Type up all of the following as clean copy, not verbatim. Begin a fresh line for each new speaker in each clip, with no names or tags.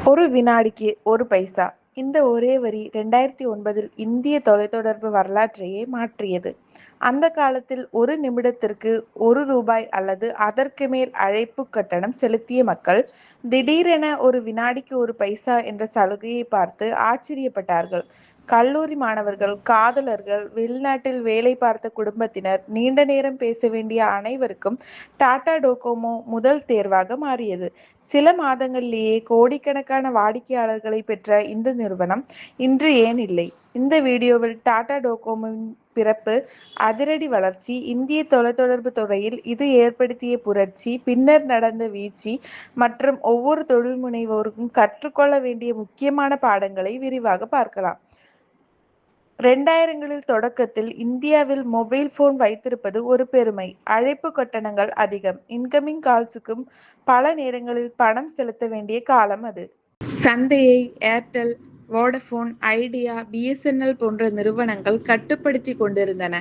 ஒரு வினாடிக்கு ஒரு பைசா. இந்த ஒரே வரி 2009 இந்திய தொலைத்தொடர்பு வரலாற்றையே மாற்றியது. அந்த காலத்தில் ஒரு நிமிடத்திற்கு ரூ. 1 அல்லது அதற்கு மேல் அழைப்பு கட்டணம் செலுத்திய மக்கள் திடீரென ஒரு வினாடிக்கு ஒரு பைசா என்ற சலுகையை பார்த்து ஆச்சரியப்பட்டார்கள். கல்லூரி மாணவர்கள், காதலர்கள், வெளிநாட்டில் வேலை பார்த்த குடும்பத்தினர், நீண்ட நேரம் பேச வேண்டிய அனைவருக்கும் டாடா டோகோமோ முதல் தேர்வாக மாறியது. சில மாதங்களிலேயே கோடிக்கணக்கான வாடிக்கையாளர்களை பெற்ற இந்த நிறுவனம் இன்று ஏன் இல்லை? இந்த வீடியோவில் டாடா டோகோமோவின் பிறப்பு, அதிரடி வளர்ச்சி, இந்திய தொலைத்தொடர்பு துறையில் இது ஏற்படுத்திய புரட்சி, பின்னர் நடந்த வீழ்ச்சி மற்றும் ஒவ்வொரு தொழில் முனைவோருக்கும் கற்றுக்கொள்ள வேண்டிய முக்கியமான பாடங்களை விரிவாக பார்க்கலாம். 2000களில் தொடக்கத்தில் இந்தியாவில் மொபைல் போன் வைத்திருப்பது ஒரு பெருமை. அழைப்பு கட்டணங்கள் அதிகம். இன்கமிங் கால்ஸுக்கும் பல நேரங்களில் பணம் செலுத்த வேண்டிய காலம் அது. சந்தையை ஏர்டெல், வோடபோன், ஐடியா, பிஎஸ்என்எல் போன்ற நிறுவனங்கள் கட்டுப்படுத்தி கொண்டிருந்தன.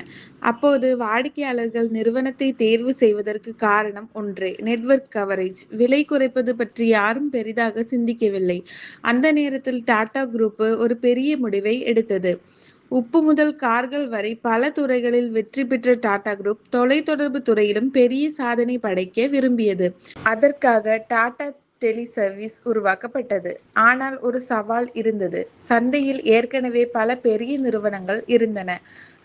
அப்போது வாடிக்கையாளர்கள் நிறுவனத்தை தேர்வு செய்வதற்கு காரணம் ஒன்றே, நெட்வொர்க் கவரேஜ். விலை குறைப்பது பற்றி யாரும் பெரிதாக சிந்திக்கவில்லை. அந்த நேரத்தில் டாடா குரூப் ஒரு பெரிய முடிவை எடுத்தது. உப்பு முதல் கார்கள் வரை பல துறைகளில் வெற்றி பெற்ற டாடா குரூப் தொலைத்தொடர்பு துறையிலும் பெரிய சாதனை படைக்க விரும்பியது. அதற்காக டாடா டெலி சர்வீஸ் உருவாக்கப்பட்டது. ஆனால் ஒரு சவால் இருந்தது. சந்தையில் ஏற்கனவே பல பெரிய நிறுவனங்கள் இருந்தன.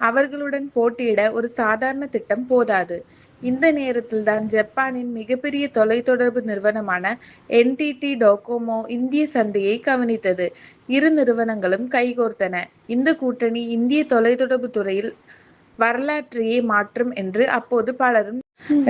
அவர்களுடன் போட்டியிட ஒரு சாதாரண திட்டம் போதாது. இந்த நேரத்தில்தான் ஜப்பானின் மிகப்பெரிய தொலைத்தொடர்பு நிறுவனமான என்டிடி டோகோமோ இந்திய சந்தையை கவனித்தது. இரு நிறுவனங்களும் கைகோர்த்தன. இந்த கூட்டணி இந்திய தொலைத்தொடர்பு துறையில் வரலாற்றையே மாற்றும் என்று அப்போது பலரும்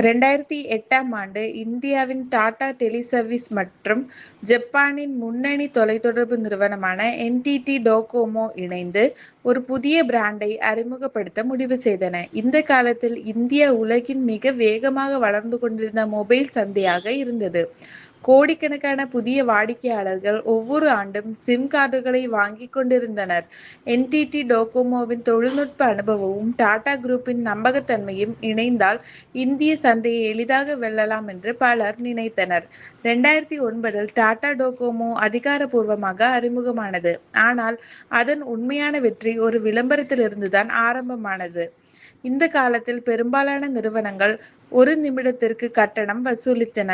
2008ஆம் ஆண்டு இந்தியாவின் டாடா டெலி சர்வீஸ் மற்றும் ஜப்பானின் முன்னணி தொலைத்தொடர்பு நிறுவனமான என்டிடி டோகோமோ இணைந்து ஒரு புதிய பிராண்டை அறிமுகப்படுத்த முடிவு செய்தன. இந்த காலத்தில் இந்தியா உலகின் மிக வேகமாக வளர்ந்து கொண்டிருந்த மொபைல் சந்தையாக இருந்தது. கோடிக்கணக்கான புதிய வாடிக்கையாளர்கள் ஒவ்வொரு ஆண்டும் சிம் கார்டுகளை வாங்கிக் கொண்டிருந்தனர். என்டிடி டோகோமோவின் தொழில்நுட்ப அனுபவமும் டாடா குரூப்பின் நம்பகத்தன்மையும் இணைந்தால் இந்திய சந்தையை எளிதாக வெல்லலாம் என்று பலர் நினைத்தனர். 2009இல் டாடா டோகோமோ அதிகாரப்பூர்வமாக அறிமுகமானது. ஆனால் அதன் உண்மையான வெற்றி ஒரு விளம்பரத்திலிருந்துதான் ஆரம்பமானது. இந்த காலத்தில் பெரும்பாலான நிறுவனங்கள் ஒரு நிமிடத்திற்கு கட்டணம் வசூலித்தன.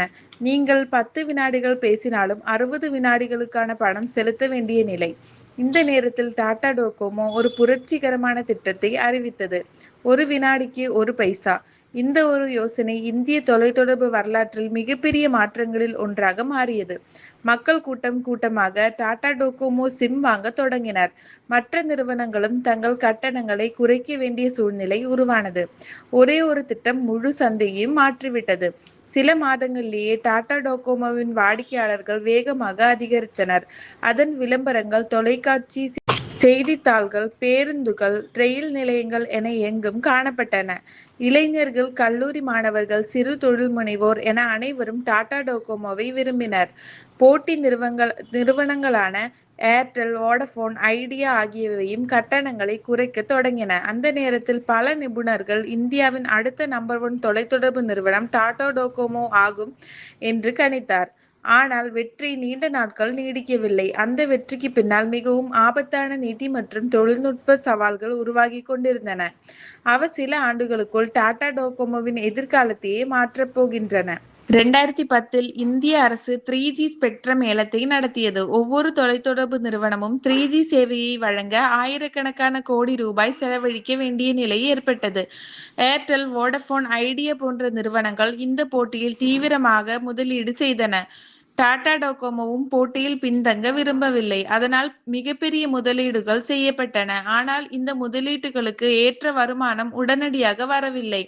நீங்கள் 10 வினாடிகள் பேசினாலும் 60 வினாடிகளுக்கான பணம் செலுத்த வேண்டிய நிலை. இந்த நேரத்தில் டாடா டோகோமோ ஒரு புரட்சிகரமான திட்டத்தை அறிவித்தது. ஒரு வினாடிக்கு ஒரு பைசா. இந்த ஒரு யோசனை இந்திய தொலைத்தொடர்பு வரலாற்றில் மிகப்பெரிய மாற்றங்களில் ஒன்றாக மாறியது. மக்கள் கூட்டம் கூட்டமாக டாடா டோகோமோ சிம் வாங்க தொடங்கினர். மற்ற நிறுவனங்களும் தங்கள் கட்டணங்களை குறைக்க வேண்டிய சூழ்நிலை உருவானது. ஒரே ஒரு திட்டம் முழு சந்தையையும் மாற்றிவிட்டது. சில மாதங்களிலேயே டாடா டோகோமோவின் வாடிக்கையாளர்கள் வேகமாக அதிகரித்தனர். அதன் விளம்பரங்கள் தொலைக்காட்சி, செய்தித்தாள்கள், பேருந்துகள், ரயில் நிலையங்கள் என எங்கும் காணப்பட்டன. இளைஞர்கள், கல்லூரி மாணவர்கள், சிறு தொழில் முனைவோர் என அனைவரும் டாடா டோகோமோவை விரும்பினர். போட்டி நிறுவனங்களான ஏர்டெல், வோடபோன், ஐடியா ஆகியவையும் கட்டணங்களை குறைக்க தொடங்கின. அந்த நேரத்தில் பல நிபுணர்கள் இந்தியாவின் அடுத்த நம்பர் 1 தொலைத்தொடர்பு நிறுவனம் டாடா டோகோமோ ஆகும் என்று கணித்தார். ஆனால் வெற்றி நீண்ட நாட்கள் நீடிக்கவில்லை. அந்த வெற்றிக்கு பின்னால் மிகவும் ஆபத்தான நிதி மற்றும் தொழில்நுட்ப சவால்கள் உருவாகி கொண்டிருந்தன. அவை சில ஆண்டுகளுக்குள் டாடா டோகோமோவின் எதிர்காலத்தையே மாற்றப் போகின்றன. 2010இல் இந்திய அரசு 3G ஸ்பெக்ட்ரம் ஏலத்தை நடத்தியது. ஒவ்வொரு தொலைத்தொடர்பு நிறுவனமும் 3G சேவையை வழங்க ஆயிரக்கணக்கான கோடி ரூபாய் செலவழிக்க வேண்டிய நிலை ஏற்பட்டது. ஏர்டெல், வோடபோன், ஐடியா போன்ற நிறுவனங்கள் இந்த போட்டியில் தீவிரமாக முதலீடு செய்தன. டாடா டோகோமோவும் போட்டியில் பின்தங்க விரும்பவில்லை. அதனால் மிகப்பெரிய முதலீடுகள் செய்யப்பட்டன. ஆனால் இந்த முதலீடுகளுக்கு ஏற்ற வருமானம் உடனடியாக வரவில்லை.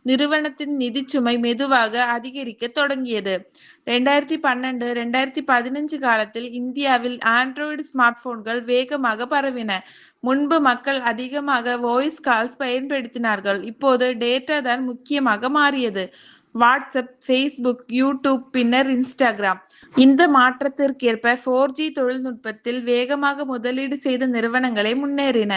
நிறுவனத்தின் நிதிச்சுமை மெதுவாக அதிகரிக்க தொடங்கியது. 2012, 2015 காலத்தில் இந்தியாவில் ஆண்ட்ராய்டு ஸ்மார்ட் போன்கள் வேகமாக பரவின. முன்பு மக்கள் அதிகமாக வாய்ஸ் கால்ஸ் பயன்படுத்தினார்கள். இப்போது டேட்டா தான் முக்கியமாக மாறியது. வாட்ஸ்அப், ஃபேஸ்புக், யூடியூப், பின்னர் இன்ஸ்டாகிராம். இந்த மாற்றத்திற்கேற்ப 4G தொழில்நுட்பத்தில் வேகமாக முதலீடு செய்த நிறுவனங்களே முன்னேறின.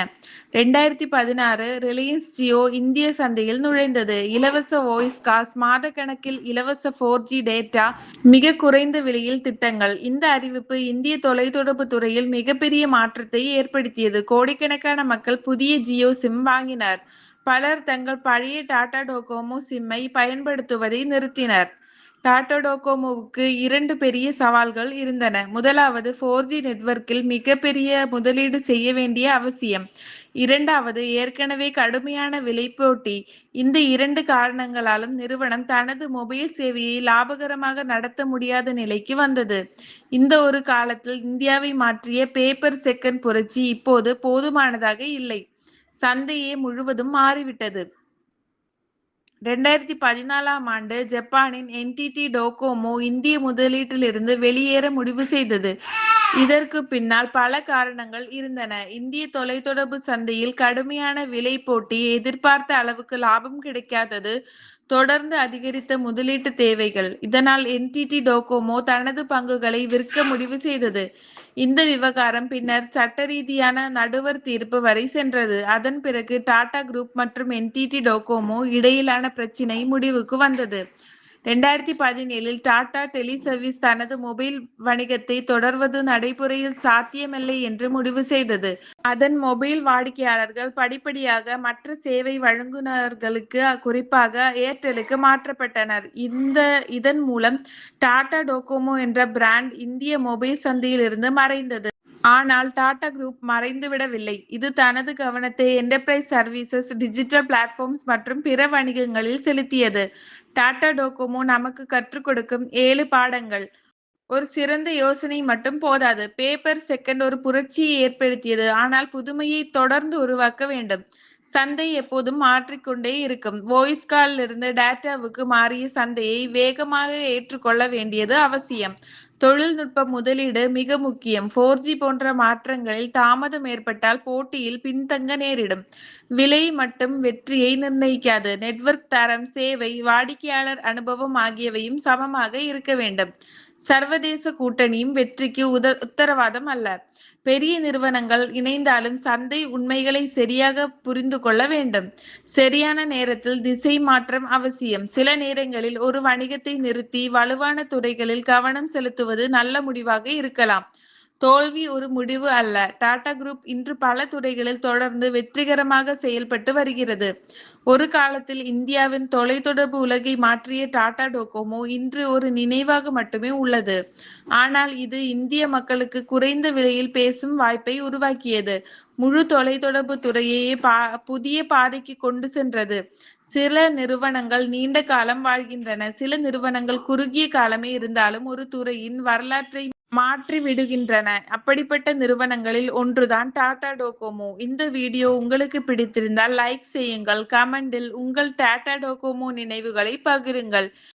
2016 ரிலையன்ஸ் ஜியோ இந்திய சந்தையில் நுழைந்தது. இலவச வாய்ஸ் கால்ஸ், மாதக்கணக்கில் இலவச 4G டேட்டா, மிக குறைந்த விலையில் திட்டங்கள். இந்த அறிவிப்பு இந்திய தொலைத்தொடர்பு துறையில் மிகப்பெரிய மாற்றத்தை ஏற்படுத்தியது. கோடிக்கணக்கான மக்கள் புதிய ஜியோ சிம் வாங்கினர். பலர் தங்கள் பழைய டாடா டோகோமோ சிம்மை பயன்படுத்துவதை நிறுத்தினர். டாடா டோகோமோவுக்கு 2 பெரிய சவால்கள் இருந்தன. முதலாவது, 4G நெட்வொர்க்கில் மிகப்பெரிய முதலீடு செய்ய வேண்டிய அவசியம். இரண்டாவது, ஏற்கனவே கடுமையான விலை போட்டி. இந்த 2 காரணங்களாலும் நிறுவனம் தனது மொபைல் சேவையை லாபகரமாக நடத்த முடியாத நிலைக்கு வந்தது. இந்த ஒரு காலத்தில் இந்தியாவை மாற்றிய பேப்பர் செகண்ட் புரட்சி இப்போது போதுமானதாக இல்லை. சந்தையே முழுவதும் மாறிவிட்டது. 2014ஆம் ஆண்டு ஜப்பானின் NTT டோகோமோ இந்திய முதலீட்டிலிருந்து வெளியேற முடிவு செய்தது. இதற்கு பின்னால் பல காரணங்கள் இருந்தன. இந்திய தொலைத்தொடர்பு சந்தையில் கடுமையான விலை போட்டி, எதிர்பார்த்த அளவுக்கு லாபம் கிடைக்காதது, தொடர்ந்து அதிகரித்த முதலீட்டு தேவைகள். இதனால் NTT டோகோமோ தனது பங்குகளை விற்க முடிவு செய்தது. இந்த விவகாரம் பின்னர் சட்ட ரீதியான நடுவர் தீர்ப்பு வரை சென்றது. அதன் பிறகு டாடா குரூப் மற்றும் NTT டோகோமோ இடையிலான பிரச்சினை முடிவுக்கு வந்தது. 2017இல் டாடா டெலிசர்விஸ் தனது மொபைல் வணிகத்தை தொடர்வது நடைமுறையில் சாத்தியமில்லை என்று முடிவு செய்தது. அதன் மொபைல் வாடிக்கையாளர்கள் படிப்படியாக மற்ற சேவை வழங்குநர்களுக்கு, குறிப்பாக ஏர்டெலுக்கு மாற்றப்பட்டனர். இதன் மூலம் டாடா டோகோமோ என்ற பிராண்ட் இந்திய மொபைல் சந்தையிலிருந்து மறைந்தது. ஆனால் டாடா குரூப் மறைந்துவிடவில்லை. இது தனது கவனத்தை என்டர்பிரைஸ் சர்வீசஸ், டிஜிட்டல் பிளாட்ஃபார்ம்ஸ் மற்றும் பிற வணிகங்களில் செலுத்தியது. டாடா டோகோமோ நமக்கு கற்றுக் கொடுக்கும் 7 பாடங்கள். ஒரு சிறந்த யோசனை மட்டும் போதாது. பேப்பர் செகண்ட் ஒரு புரட்சியை ஏற்படுத்தியது. ஆனால் புதுமையை தொடர்ந்து உருவாக்க வேண்டும். சந்தை எப்போதும் மாற்றிக்கொண்டே இருக்கும். வாய்ஸ் காலிலிருந்து டேட்டாவுக்கு மாறிய சந்தையை வேகமாக ஏற்றுக்கொள்ள வேண்டியது அவசியம். தொழில்நுட்ப முதலீடு மிக முக்கியம். 4G போன்ற மாற்றங்களில் தாமதம் ஏற்பட்டால் போட்டியில் பின்தங்க நேரிடும். விலை மட்டும் வெற்றியை நிர்ணயிக்காது. நெட்வொர்க் தரம், சேவை, வாடிக்கையாளர் அனுபவம் ஆகியவையும் சமமாக இருக்க வேண்டும். சர்வதேச கூட்டணியும் வெற்றிக்கு உத்தரவாதம் அல்ல. பெரிய நிறுவனங்கள் இணைந்தாலும் சந்தை உண்மைகளை சரியாக புரிந்து கொள்ள வேண்டும். சரியான நேரத்தில் திசை மாற்றம் அவசியம். சில நேரங்களில் ஒரு வணிகத்தை நிறுத்தி வலுவான துறைகளில் கவனம் செலுத்துவது நல்ல முடிவாக இருக்கலாம். தோல்வி ஒரு முடிவு அல்ல. டாடா குரூப் இன்று பல துறைகளில் தொடர்ந்து வெற்றிகரமாக செயல்பட்டு வருகிறது. ஒரு காலத்தில் இந்தியாவின் தொலைத்தொடர்பு உலகை மாற்றிய டாடா டோகோமோ இன்று ஒரு நினைவாக மட்டுமே உள்ளது. ஆனால் இது இந்திய மக்களுக்கு குறைந்த விலையில் பேசும் வாய்ப்பை உருவாக்கியது. முழு தொலைத்தொடர்பு துறையையே புதிய பாதைக்கு கொண்டு சென்றது. சில நிறுவனங்கள் நீண்ட காலம் வாழ்கின்றன. சில நிறுவனங்கள் குறுகிய காலமே இருந்தாலும் ஒரு துறையின் வரலாற்றை மாற்றி விடுகின்றன. அப்படிப்பட்ட நிறுவனங்களில் ஒன்றுதான் டாடா டோகோமோ. இந்த வீடியோ உங்களுக்கு பிடித்திருந்தால் லைக் செய்யுங்கள். கமெண்டில் உங்கள் டாடா டோகோமோ நினைவுகளை பகிருங்கள்.